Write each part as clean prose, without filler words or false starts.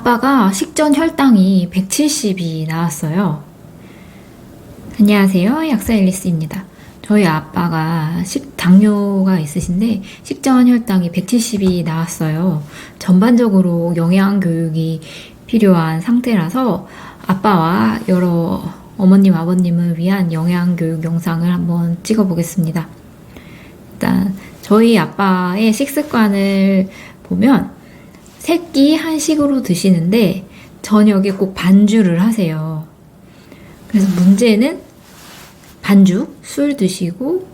아빠가 식전 혈당이 170이 나왔어요. 안녕하세요. 약사 앨리스입니다. 저희 아빠가 당뇨가 있으신데 식전 혈당이 170이 나왔어요. 전반적으로 영양 교육이 필요한 상태라서 아빠와 여러 어머님, 아버님을 위한 영양 교육 영상을 한번 찍어 보겠습니다. 일단 저희 아빠의 식습관을 보면 새끼 한식으로 드시는데 저녁에 꼭 반주를 하세요. 그래서 문제는 반죽, 술 드시고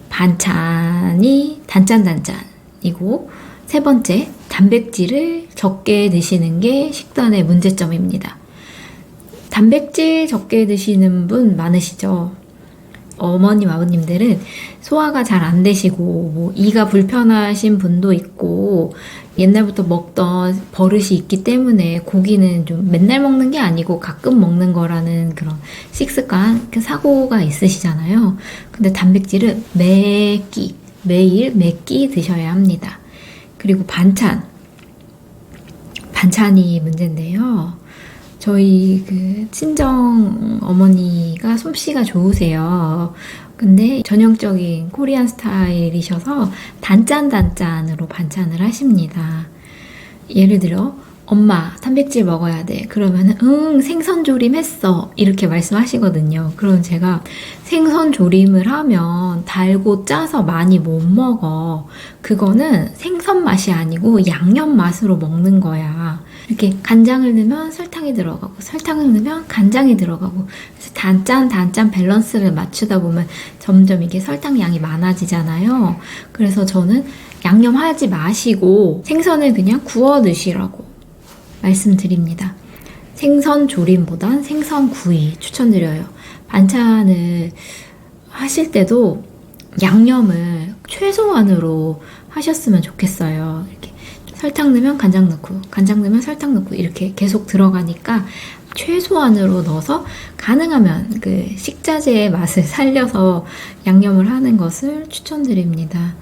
반찬이 단짠단짠이고 세 번째, 단백질을 적게 드시는 게 식단의 문제점입니다. 단백질 적게 드시는 분 많으시죠? 어머님, 아버님들은 소화가 잘 안 되시고 뭐 이가 불편하신 분도 있고 옛날부터 먹던 버릇이 있기 때문에 고기는 좀 맨날 먹는 게 아니고 가끔 먹는 거라는 그런 식습관, 사고가 있으시잖아요. 근데 단백질은 매일 몇 끼 드셔야 합니다. 그리고 반찬이 문제인데요. 저희 친정 어머니가 솜씨가 좋으세요. 근데 전형적인 코리안 스타일이셔서 단짠으로 반찬을 하십니다. 예를 들어 엄마 단백질 먹어야 돼. 그러면은 생선 조림했어. 이렇게 말씀하시거든요. 그럼 제가 생선 조림을 하면 달고 짜서 많이 못 먹어. 그거는 생선 맛이 아니고 양념 맛으로 먹는 거야. 이렇게 간장을 넣으면 설탕이 들어가고 설탕을 넣으면 간장이 들어가고 그래서 단짠 밸런스를 맞추다 보면 점점 이게 설탕 양이 많아지잖아요. 그래서 저는 양념하지 마시고 생선을 그냥 구워 드시라고 말씀드립니다. 생선 조림보단 생선 구이 추천드려요. 반찬을 하실 때도 양념을 최소한으로 하셨으면 좋겠어요. 이렇게 설탕 넣으면 간장 넣고 간장 넣으면 설탕 넣고 이렇게 계속 들어가니까 최소한으로 넣어서 가능하면 그 식자재의 맛을 살려서 양념을 하는 것을 추천드립니다.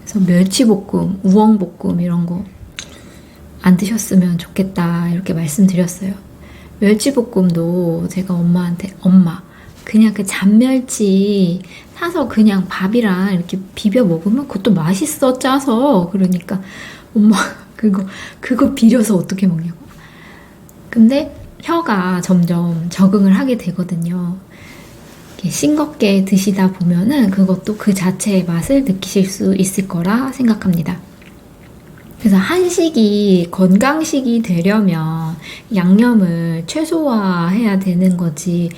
그래서 멸치볶음, 우엉볶음 이런 거 안 드셨으면 좋겠다 이렇게 말씀드렸어요. 멸치볶음도 제가 엄마한테 엄마 그냥 그 잔멸치 사서 그냥 밥이랑 이렇게 비벼 먹으면 그것도 맛있어 짜서 그러니까 엄마 그거 비려서 어떻게 먹냐고. 근데 혀가 점점 적응을 하게 되거든요. 이렇게 싱겁게 드시다 보면은 그것도 그 자체의 맛을 느끼실 수 있을 거라 생각합니다. 그래서 한식이 건강식이 되려면 양념을 최소화해야 되는 거지.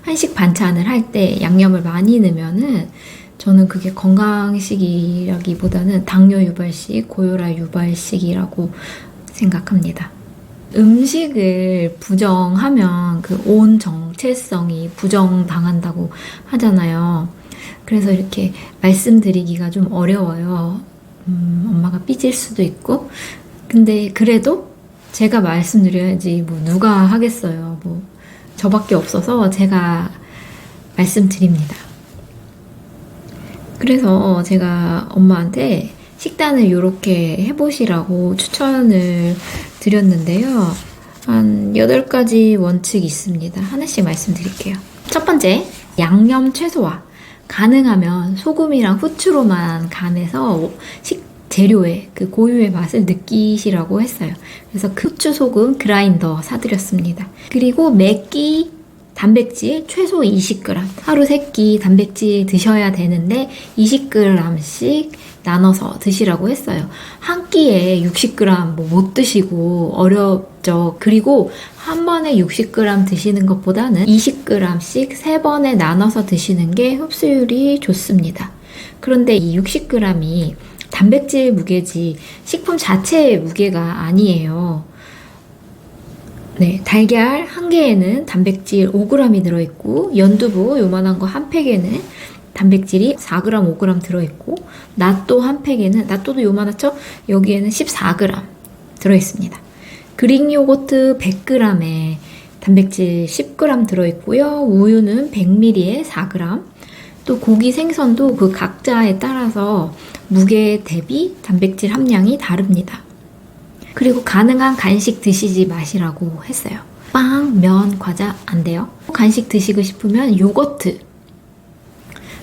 한식 반찬을 할 때 양념을 많이 넣으면은 저는 그게 건강식이라기보다는 당뇨 유발식, 고혈압 유발식이라고 생각합니다. 음식을 부정하면 그 온 정체성이 부정당한다고 하잖아요. 그래서 이렇게 말씀드리기가 좀 어려워요. 엄마가 삐질 수도 있고. 근데 그래도 제가 말씀드려야지 뭐 누가 하겠어요. 뭐 저밖에 없어서 제가 말씀드립니다. 그래서 제가 엄마한테 식단을 이렇게 해보시라고 추천을 드렸는데요. 한 8가지 원칙이 있습니다. 하나씩 말씀드릴게요. 첫 번째, 양념 최소화. 가능하면 소금이랑 후추로만 간해서 재료의 그 고유의 맛을 느끼시라고 했어요. 그래서 그 후추, 소금, 그라인더 사드렸습니다. 그리고 매끼 단백질 최소 20g. 하루 3끼 단백질 드셔야 되는데 20g씩 나눠서 드시라고 했어요. 한 끼에 60g 못 드시고 어렵죠. 그리고 한 번에 60g 드시는 것보다는 20g씩 3번에 나눠서 드시는 게 흡수율이 좋습니다. 그런데 이 60g이 단백질 무게지 식품 자체의 무게가 아니에요. 네, 달걀 한 개에는 단백질 5g이 들어있고 연두부 요만한 거 한 팩에는 단백질이 4g, 5g 들어있고 낫또 한 팩에는 낫또도 요만하죠? 여기에는 14g 들어있습니다. 그릭 요거트 100g에 단백질 10g 들어있고요. 우유는 100ml에 4g. 또 고기, 생선도 그 각자에 따라서 무게 대비 단백질 함량이 다릅니다. 그리고 가능한 간식 드시지 마시라고 했어요. 빵, 면, 과자 안 돼요. 간식 드시고 싶으면 요거트,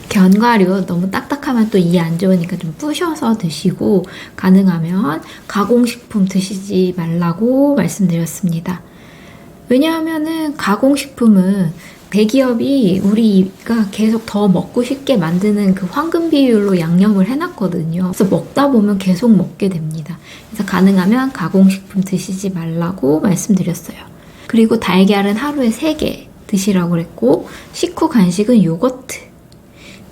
견과류 너무 딱딱하면 또 이 안 좋으니까 좀 부셔서 드시고, 가능하면 가공식품 드시지 말라고 말씀드렸습니다. 왜냐하면은 가공식품은 대기업이 우리가 계속 더 먹고 싶게 만드는 그 황금 비율로 양념을 해놨거든요. 그래서 먹다 보면 계속 먹게 됩니다. 그래서 가능하면 가공식품 드시지 말라고 말씀드렸어요. 그리고 달걀은 하루에 3개 드시라고 그랬고, 식후 간식은 요거트,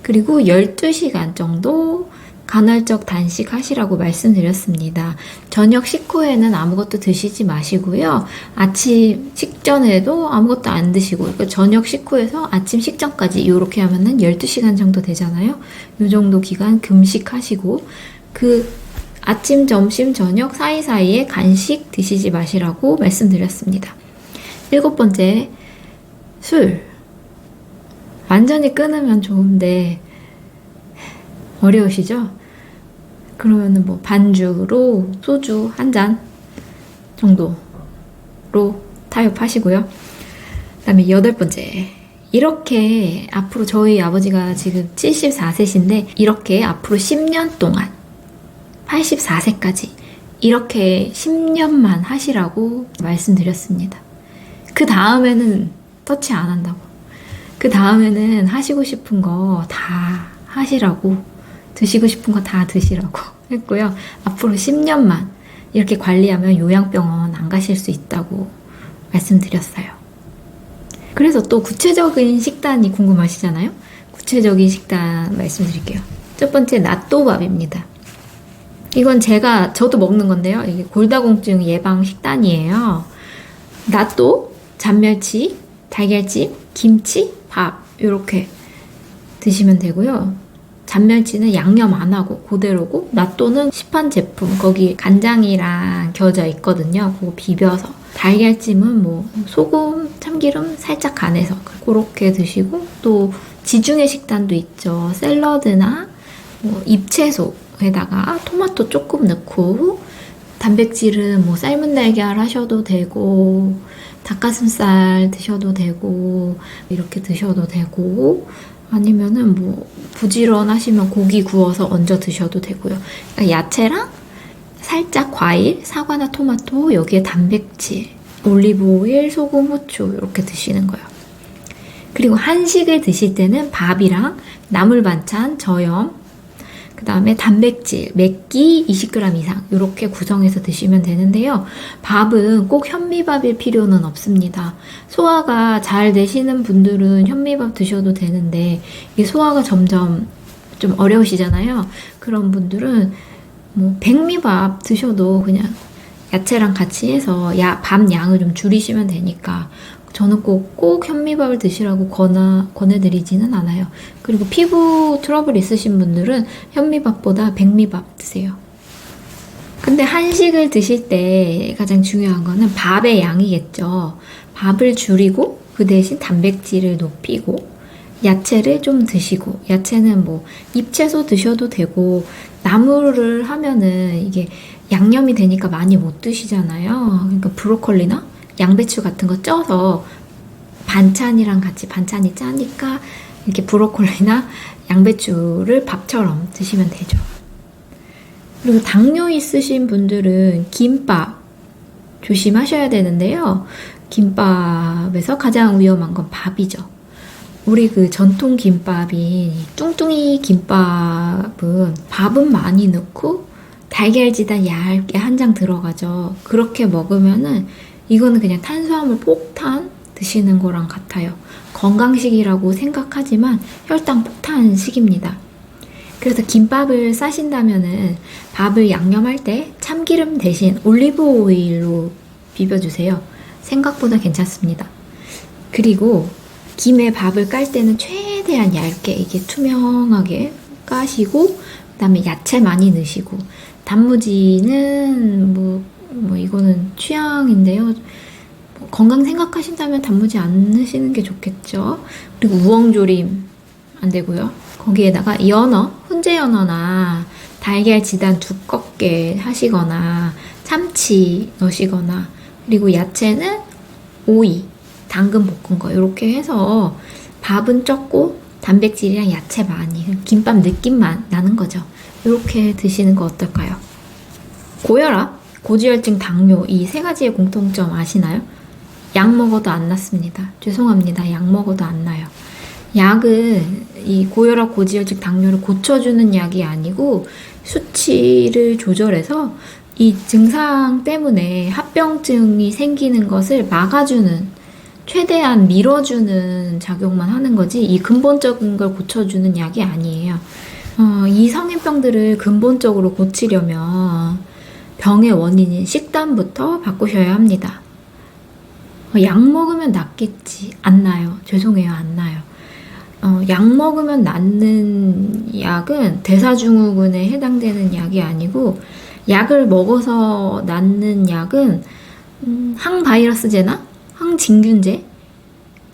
그리고 12시간 정도 간헐적 단식하시라고 말씀드렸습니다. 저녁 식후에는 아무것도 드시지 마시고요. 아침 식전에도 아무것도 안 드시고, 그러니까 저녁 식후에서 아침 식전까지 이렇게 하면은 12시간 정도 되잖아요. 이 정도 기간 금식하시고, 그 아침, 점심, 저녁 사이사이에 간식 드시지 마시라고 말씀드렸습니다. 7번째, 술. 완전히 끊으면 좋은데 어려우시죠? 그러면은 뭐 반주로 소주 1잔 정도로 타협하시고요. 그다음에 8번째. 이렇게 앞으로 저희 아버지가 지금 74세신데 이렇게 앞으로 10년 동안 84세까지 이렇게 10년만 하시라고 말씀드렸습니다. 그 다음에는 터치 안 한다고. 그 다음에는 하시고 싶은 거 다 하시라고, 드시고 싶은 거 다 드시라고 했고요. 앞으로 10년만 이렇게 관리하면 요양병원 안 가실 수 있다고 말씀드렸어요. 그래서 또 구체적인 식단이 궁금하시잖아요. 구체적인 식단 말씀드릴게요. 첫 번째, 나또밥입니다. 이건 저도 먹는 건데요. 이게 골다공증 예방 식단이에요. 나또, 잔멸치, 달걀찜, 김치, 밥 이렇게 드시면 되고요. 잔멸치는 양념 안 하고 그대로고, 나또는 시판 제품, 거기 간장이랑 겨져 있거든요. 그거 비벼서. 달걀찜은 뭐 소금, 참기름 살짝 간해서 그렇게 드시고, 또 지중해 식단도 있죠. 샐러드나 뭐 잎채소에다가 토마토 조금 넣고, 단백질은 뭐 삶은 달걀 하셔도 되고, 닭가슴살 드셔도 되고, 이렇게 드셔도 되고, 아니면은 뭐 부지런하시면 고기 구워서 얹어 드셔도 되고요. 그러니까 야채랑 살짝 과일, 사과나 토마토, 여기에 단백질, 올리브 오일, 소금, 후추 이렇게 드시는 거예요. 그리고 한식을 드실 때는 밥이랑 나물 반찬, 저염, 그 다음에 단백질, 맵기 20g 이상 이렇게 구성해서 드시면 되는데요. 밥은 꼭 현미밥일 필요는 없습니다. 소화가 잘 되시는 분들은 현미밥 드셔도 되는데, 이게 소화가 점점 좀 어려우시잖아요. 그런 분들은 뭐 백미밥 드셔도 그냥 야채랑 같이 해서 밥 양을 좀 줄이시면 되니까, 저는 꼭 현미밥을 드시라고 권해드리지는 않아요. 그리고 피부 트러블 있으신 분들은 현미밥보다 백미밥 드세요. 근데 한식을 드실 때 가장 중요한 거는 밥의 양이겠죠. 밥을 줄이고 그 대신 단백질을 높이고 야채를 좀 드시고, 야채는 뭐 잎채소 드셔도 되고, 나물을 하면은 이게 양념이 되니까 많이 못 드시잖아요. 그러니까 브로콜리나 양배추 같은 거 쪄서 반찬이랑 같이, 반찬이 짜니까 이렇게 브로콜리나 양배추를 밥처럼 드시면 되죠. 그리고 당뇨 있으신 분들은 김밥 조심하셔야 되는데요. 김밥에서 가장 위험한 건 밥이죠. 우리 그 전통 김밥인 뚱뚱이 김밥은 밥은 많이 넣고 달걀지단 얇게 한 장 들어가죠. 그렇게 먹으면은 이거는 그냥 탄수화물 폭탄 드시는 거랑 같아요. 건강식이라고 생각하지만 혈당 폭탄식입니다. 그래서 김밥을 싸신다면은 밥을 양념할 때 참기름 대신 올리브 오일로 비벼주세요. 생각보다 괜찮습니다. 그리고 김에 밥을 깔 때는 최대한 얇게 이게 투명하게 까시고, 그 다음에 야채 많이 넣으시고, 단무지는 뭐 이거는 취향인데요. 건강 생각하신다면 단무지 안 넣으시는 게 좋겠죠. 그리고 우엉조림 안 되고요. 거기에다가 연어, 훈제 연어나 달걀 지단 두껍게 하시거나 참치 넣으시거나, 그리고 야채는 오이, 당근 볶은 거 이렇게 해서 밥은 적고 단백질이랑 야채 많이, 김밥 느낌만 나는 거죠. 이렇게 드시는 거 어떨까요? 고혈압, 고지혈증, 당뇨 이 세 가지의 공통점 아시나요? 약 먹어도 안 낫습니다. 죄송합니다. 약 먹어도 안 나요. 약은 이 고혈압, 고지혈증, 당뇨를 고쳐주는 약이 아니고 수치를 조절해서 이 증상 때문에 합병증이 생기는 것을 막아주는, 최대한 밀어주는 작용만 하는 거지 이 근본적인 걸 고쳐주는 약이 아니에요. 이 성인병들을 근본적으로 고치려면 병의 원인인 식단부터 바꾸셔야 합니다. 약 먹으면 낫겠지. 안 나요. 죄송해요. 안 나요. 약 먹으면 낫는 약은 대사증후군에 해당되는 약이 아니고, 약을 먹어서 낫는 약은 항바이러스제나 항진균제,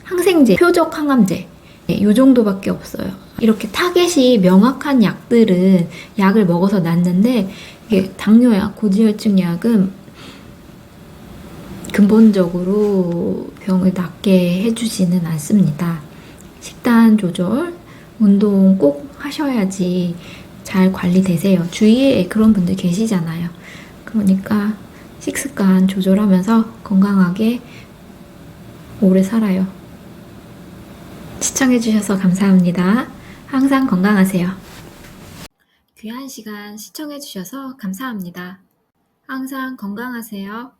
항생제, 표적 항암제 이 정도밖에 없어요. 이렇게 타겟이 명확한 약들은 약을 먹어서 낫는데, 이게 당뇨약, 고지혈증 약은 근본적으로 병을 낫게 해주지는 않습니다. 식단 조절, 운동 꼭 하셔야지 잘 관리되세요. 주위에 그런 분들 계시잖아요. 그러니까 식습관 조절하면서 건강하게 오래 살아요. 시청해주셔서 감사합니다. 항상 건강하세요. 귀한 시간 시청해주셔서 감사합니다. 항상 건강하세요.